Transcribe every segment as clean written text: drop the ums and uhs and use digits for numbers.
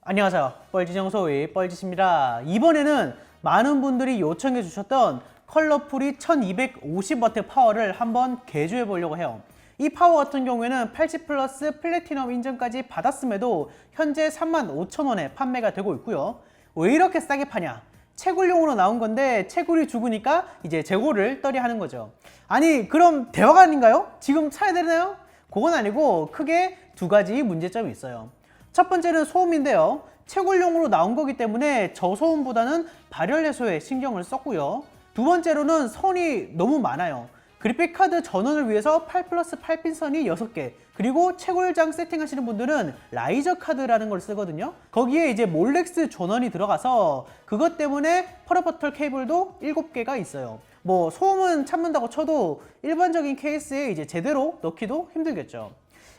안녕하세요. 뻘지정소의 뻘짓입니다. 이번에는 많은 분들이 요청해 주셨던 컬러풀이 1250W 파워를 한번 개조해 보려고 해요. 이 파워 같은 경우에는 80 플러스 플래티넘 인증까지 받았음에도 현재 35,000원에 판매가 되고 있고요. 왜 이렇게 싸게 파냐? 채굴용으로 나온 건데 채굴이 죽으니까 이제 재고를 떨이 하는 거죠. 아니 그럼 대화가 아닌가요? 지금 사야 되나요? 그건 아니고 크게 두 가지 문제점이 있어요. 첫 번째는 소음인데요. 채굴용으로 나온 거기 때문에 저소음보다는 발열 해소에 신경을 썼고요. 두 번째로는 선이 너무 많아요. 그래픽카드 전원을 위해서 8 플러스 8핀 선이 6개, 그리고 채굴장 세팅하시는 분들은 라이저 카드라는 걸 쓰거든요. 거기에 이제 몰렉스 전원이 들어가서 그것 때문에 퍼러버털 케이블도 7개가 있어요. 뭐 소음은 참는다고 쳐도 일반적인 케이스에 이제 제대로 넣기도 힘들겠죠.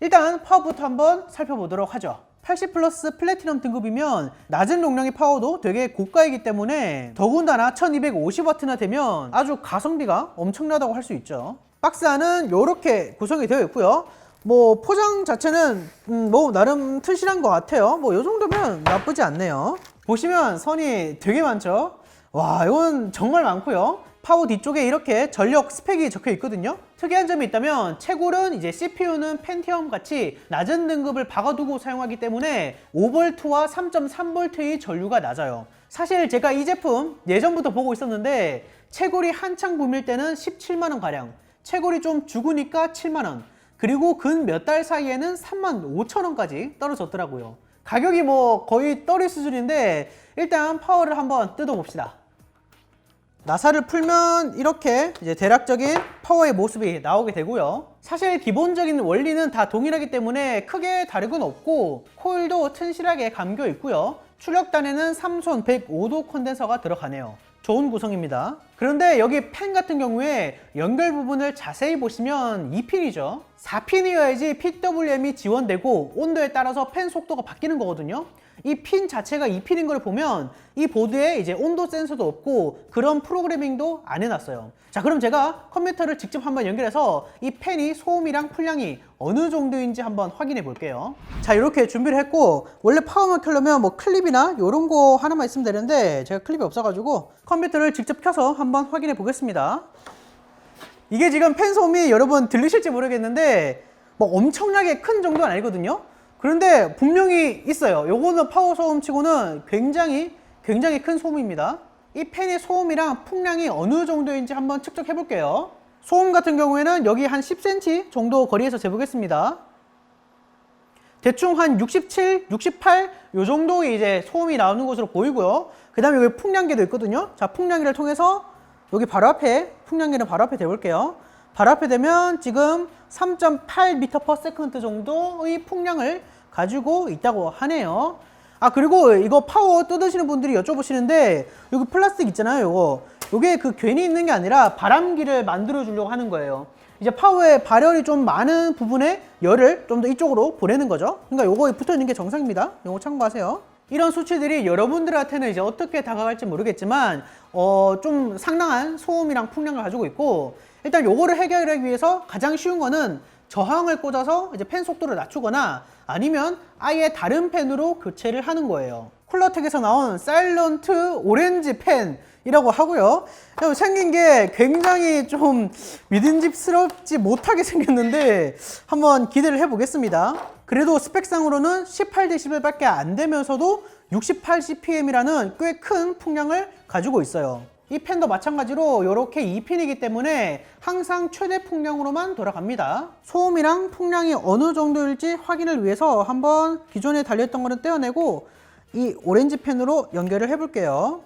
일단 파워부터 한번 살펴보도록 하죠. 80 플러스 플래티넘 등급이면 낮은 용량의 파워도 되게 고가이기 때문에 더군다나 1250W나 되면 아주 가성비가 엄청나다고 할 수 있죠. 박스 안은 이렇게 구성이 되어 있고요. 뭐 포장 자체는 뭐 나름 튼실한 것 같아요. 뭐 이 정도면 나쁘지 않네요. 보시면 선이 되게 많죠. 와, 이건 정말 많고요. 파워 뒤쪽에 이렇게 전력 스펙이 적혀 있거든요. 특이한 점이 있다면 채굴은 이제 CPU는 펜티엄 같이 낮은 등급을 박아두고 사용하기 때문에 5V와 3.3V의 전류가 낮아요. 사실 제가 이 제품 예전부터 보고 있었는데 채굴이 한창 붐일 때는 17만원 가량, 채굴이 좀 죽으니까 7만원, 그리고 근 몇 달 사이에는 35,000원까지 떨어졌더라고요. 가격이 뭐 거의 떨이 수준인데 일단 파워를 한번 뜯어봅시다. 나사를 풀면 이렇게 이제 대략적인 파워의 모습이 나오게 되고요. 사실 기본적인 원리는 다 동일하기 때문에 크게 다른 건 없고 코일도 튼실하게 감겨 있고요. 출력단에는 삼손 105도 콘덴서가 들어가네요. 좋은 구성입니다. 그런데 여기 팬 같은 경우에 연결 부분을 자세히 보시면 2핀이죠. 4핀이어야지 PWM이 지원되고 온도에 따라서 팬 속도가 바뀌는 거거든요. 이 핀 자체가 2핀인 걸 보면 이 보드에 이제 온도 센서도 없고 그런 프로그래밍도 안 해놨어요. 자, 그럼 제가 컴퓨터를 직접 한번 연결해서 이 팬이 소음이랑 풀량이 어느 정도인지 한번 확인해 볼게요. 자, 이렇게 준비를 했고 원래 파워만 켜려면 뭐 클립이나 이런 거 하나만 있으면 되는데 제가 클립이 없어가지고 컴퓨터를 직접 켜서 한번 확인해 보겠습니다. 이게 지금 팬 소음이 여러분 들리실지 모르겠는데 뭐 엄청나게 큰 정도는 아니거든요. 그런데 분명히 있어요. 요거는 파워 소음 치고는 굉장히 큰 소음입니다. 이 팬의 소음이랑 풍량이 어느 정도인지 한번 측정해 볼게요. 소음 같은 경우에는 여기 한 10cm 정도 거리에서 재보겠습니다. 대충 한 67, 68 요 정도의 이제 소음이 나오는 것으로 보이고요. 그 다음에 여기 풍량계도 있거든요. 자, 풍량계를 통해서 여기 바로 앞에 풍량계는 바로 앞에 대볼게요. 바로 앞에 되면 지금 3.8m/s 정도의 풍량을 가지고 있다고 하네요. 아, 그리고 이거 파워 뜯으시는 분들이 여쭤보시는데 여기 플라스틱 있잖아요. 요게 그 괜히 있는 게 아니라 바람기를 만들어 주려고 하는 거예요. 이제 파워에 발열이 좀 많은 부분에 열을 좀 더 이쪽으로 보내는 거죠. 그러니까 요거에 붙어 있는 게 정상입니다. 요거 참고하세요. 이런 수치들이 여러분들한테는 이제 어떻게 다가갈지 모르겠지만 좀 상당한 소음이랑 풍량을 가지고 있고, 일단 요거를 해결하기 위해서 가장 쉬운 거는 저항을 꽂아서 이제 팬 속도를 낮추거나 아니면 아예 다른 팬으로 교체를 하는 거예요. 쿨러텍에서 나온 사일런트 오렌지 팬이라고 하고요. 생긴 게 굉장히 좀 믿음직스럽지 못하게 생겼는데 한번 기대를 해보겠습니다. 그래도 스펙상으로는 18dB 밖에 안 되면서도 68cpm이라는 꽤 큰 풍량을 가지고 있어요. 이 팬도 마찬가지로 이렇게 2핀이기 때문에 항상 최대 풍량으로만 돌아갑니다. 소음이랑 풍량이 어느 정도일지 확인을 위해서 한번 기존에 달렸던 거는 떼어내고 이 오렌지 팬으로 연결을 해 볼게요.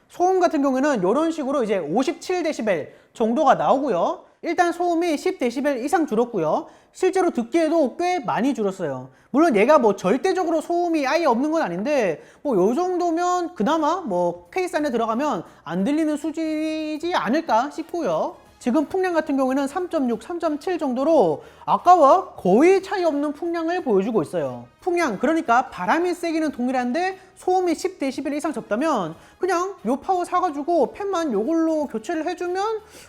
소음 같은 경우에는 이런 식으로 이제 57dB 정도가 나오고요. 일단 소음이 10dB 이상 줄었고요. 실제로 듣기에도 꽤 많이 줄었어요. 물론 얘가 뭐 절대적으로 소음이 아예 없는 건 아닌데 뭐 요 정도면 그나마 뭐 케이스 안에 들어가면 안 들리는 수준이지 않을까 싶고요. 지금 풍량 같은 경우에는 3.6, 3.7 정도로 아까와 거의 차이 없는 풍량을 보여주고 있어요. 풍량, 그러니까 바람이 세기는 동일한데 소음이 10dB 이상 적다면 그냥 요 파워 사가지고 팬만 요걸로 교체를 해주면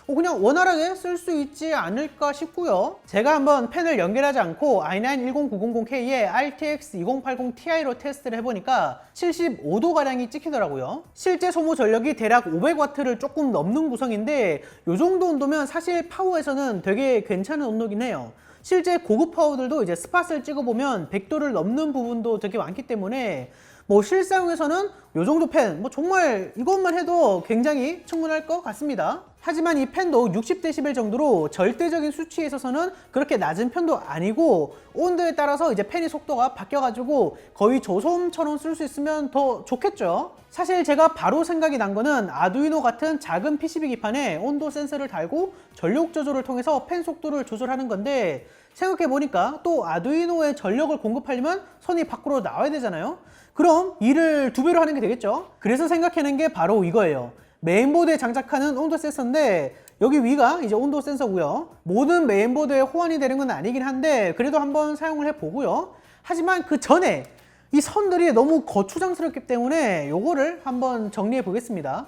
그냥 원활하게 쓸 수 있지 않을까 싶고요. 제가 한번 팬을 연결하지 않고 i9-10900K에 RTX 2080 Ti로 테스트를 해보니까 75도가량이 찍히더라고요. 실제 소모 전력이 대략 500W를 조금 넘는 구성인데 요 정도 온도면 사실 파워에서는 되게 괜찮은 온도긴 해요. 실제 고급 파워들도 이제 스팟을 찍어보면 100도를 넘는 부분도 되게 많기 때문에 뭐 실사용에서는 요 정도 팬, 뭐 정말 이것만 해도 굉장히 충분할 것 같습니다. 하지만 이 팬도 60dB 정도로 절대적인 수치에 있어서는 그렇게 낮은 편도 아니고 온도에 따라서 이제 팬이 속도가 바뀌어가지고 거의 저소음처럼 쓸 수 있으면 더 좋겠죠. 사실 제가 바로 생각이 난 거는 아두이노 같은 작은 PCB 기판에 온도 센서를 달고 전력 조절을 통해서 팬 속도를 조절하는 건데 생각해보니까 또 아두이노에 전력을 공급하려면 선이 밖으로 나와야 되잖아요. 그럼 일을 2배로 하는 게 되겠죠. 그래서 생각해낸 게 바로 이거예요. 메인보드에 장착하는 온도 센서인데 여기 위가 이제 온도 센서고요. 모든 메인보드에 호환이 되는 건 아니긴 한데 그래도 한번 사용을 해보고요. 하지만 그 전에 이 선들이 너무 거추장스럽기 때문에 요거를 한번 정리해 보겠습니다.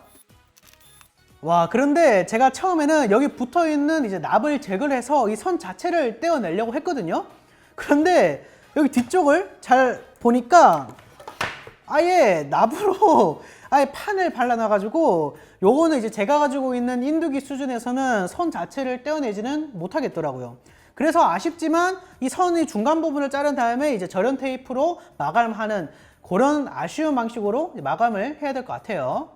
와, 그런데 제가 처음에는 여기 붙어있는 이제 납을 제거를 해서 이 선 자체를 떼어내려고 했거든요. 그런데 여기 뒤쪽을 잘 보니까 아예 납으로 아예 판을 발라놔가지고 요거는 이제 제가 가지고 있는 인두기 수준에서는 선 자체를 떼어내지는 못하겠더라고요. 그래서 아쉽지만 이 선의 중간 부분을 자른 다음에 이제 절연 테이프로 마감하는 그런 아쉬운 방식으로 마감을 해야 될 것 같아요.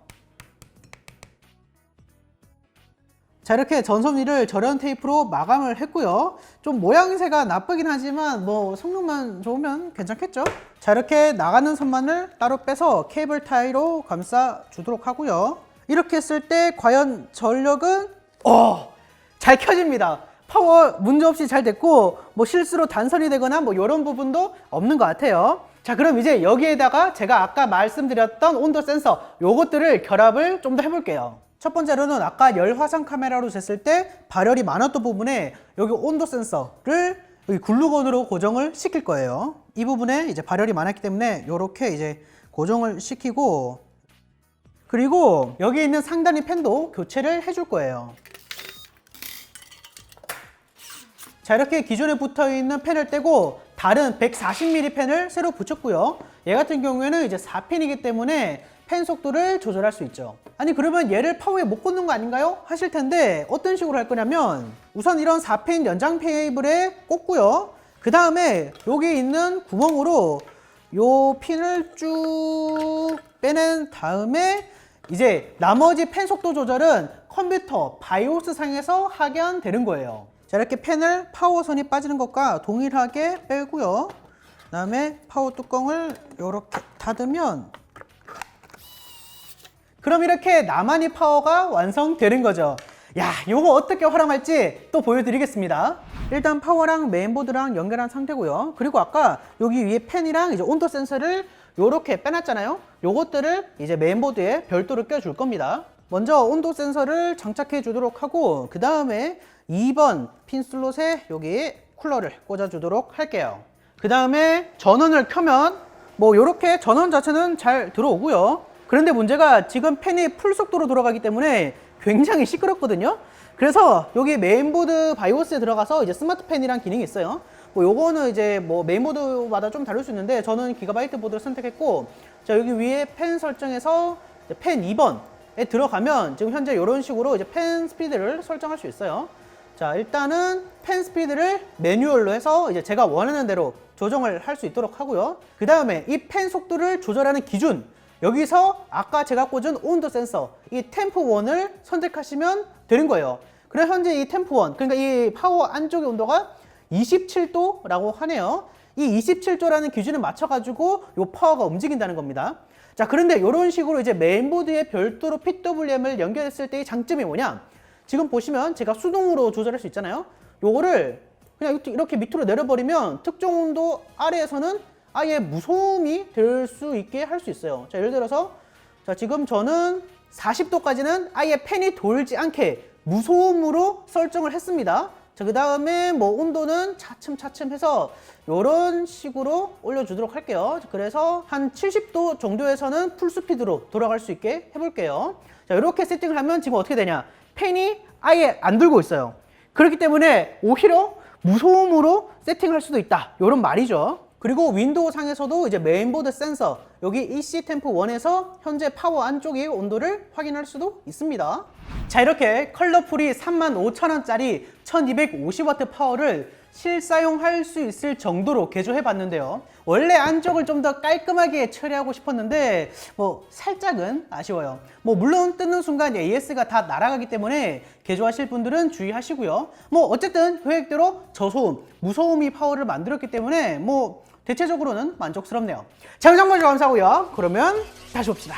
자, 이렇게 전선위를 절연 테이프로 마감을 했고요. 좀 모양새가 나쁘긴 하지만 뭐 성능만 좋으면 괜찮겠죠? 자, 이렇게 나가는 선만을 따로 빼서 케이블 타이로 감싸 주도록 하고요. 이렇게 했을 때 과연 전력은 잘 켜집니다. 파워 문제없이 잘 됐고 뭐 실수로 단선이 되거나 뭐 이런 부분도 없는 것 같아요. 자, 그럼 이제 여기에다가 제가 아까 말씀드렸던 온도 센서 요것들을 결합을 좀 더 해볼게요. 첫 번째로는 아까 열 화상 카메라로 쟀을 때 발열이 많았던 부분에 여기 온도 센서를 여기 글루건으로 고정을 시킬 거예요. 이 부분에 이제 발열이 많았기 때문에 이렇게 이제 고정을 시키고 그리고 여기 있는 상단의 팬도 교체를 해줄 거예요. 자, 이렇게 기존에 붙어 있는 팬을 떼고 다른 140mm 팬을 새로 붙였고요. 얘 같은 경우에는 이제 4핀이기 때문에 팬 속도를 조절할 수 있죠. 아니, 그러면 얘를 파워에 못 꽂는 거 아닌가요? 하실 텐데 어떤 식으로 할 거냐면 우선 이런 4핀 연장 케이블에 꽂고요. 그 다음에 여기 있는 구멍으로 요 핀을 쭉 빼낸 다음에 이제 나머지 팬 속도 조절은 컴퓨터 바이오스 상에서 하견되는 거예요. 자, 이렇게 팬을 파워선이 빠지는 것과 동일하게 빼고요. 그 다음에 파워 뚜껑을 이렇게 닫으면 그럼 이렇게 나만이 파워가 완성되는 거죠. 야, 요거 어떻게 활용할지 또 보여드리겠습니다. 일단 파워랑 메인보드랑 연결한 상태고요. 그리고 아까 여기 위에 팬이랑 이제 온도 센서를 요렇게 빼놨잖아요. 요것들을 이제 메인보드에 별도로 껴줄 겁니다. 먼저 온도 센서를 장착해 주도록 하고 그 다음에 2번 핀 슬롯에 여기 쿨러를 꽂아 주도록 할게요. 그 다음에 전원을 켜면 뭐 요렇게 전원 자체는 잘 들어오고요. 그런데 문제가 지금 팬이 풀 속도로 돌아가기 때문에 굉장히 시끄럽거든요. 그래서 여기 메인보드 바이오스에 들어가서 이제 스마트 팬이란 기능이 있어요. 뭐 요거는 이제 뭐 메인보드마다 좀 다를 수 있는데 저는 기가바이트 보드를 선택했고, 자, 여기 위에 팬 설정에서 팬 2번에 들어가면 지금 현재 이런 식으로 이제 팬 스피드를 설정할 수 있어요. 자, 일단은 팬 스피드를 매뉴얼로 해서 이제 제가 원하는 대로 조정을 할 수 있도록 하고요. 그 다음에 이 팬 속도를 조절하는 기준, 여기서 아까 제가 꽂은 온도 센서 이 템프1을 선택하시면 되는 거예요. 그래서 현재 이 템프1, 그러니까 이 파워 안쪽의 온도가 27도라고 하네요. 이 27도라는 기준을 맞춰가지고 이 파워가 움직인다는 겁니다. 자, 그런데 이런 식으로 이제 메인보드에 별도로 PWM을 연결했을 때의 장점이 뭐냐? 지금 보시면 제가 수동으로 조절할 수 있잖아요. 요거를 그냥 이렇게 밑으로 내려버리면 특정 온도 아래에서는 아예 무소음이 될 수 있게 할 수 있어요. 자, 예를 들어서 자, 지금 저는 40도까지는 아예 팬이 돌지 않게 무소음으로 설정을 했습니다. 자, 그 다음에 뭐 온도는 차츰차츰 해서 이런 식으로 올려주도록 할게요. 그래서 한 70도 정도에서는 풀스피드로 돌아갈 수 있게 해볼게요. 자, 이렇게 세팅을 하면 지금 어떻게 되냐? 팬이 아예 안 들고 있어요. 그렇기 때문에 오히려 무소음으로 세팅할 수도 있다. 이런 말이죠. 그리고 윈도우 상에서도 이제 메인보드 센서 여기 EC템프1에서 현재 파워 안쪽의 온도를 확인할 수도 있습니다. 자, 이렇게 컬러풀이 35,000원짜리 1250W 파워를 실사용할 수 있을 정도로 개조해 봤는데요. 원래 안쪽을 좀 더 깔끔하게 처리하고 싶었는데 뭐 살짝은 아쉬워요. 뭐 물론 뜯는 순간 AS가 다 날아가기 때문에 개조하실 분들은 주의하시고요. 뭐 어쨌든 계획대로 저소음, 무소음이 파워를 만들었기 때문에 뭐 대체적으로는 만족스럽네요. 자, 영상 봐주셔서 감사하고요. 그러면 다시 봅시다.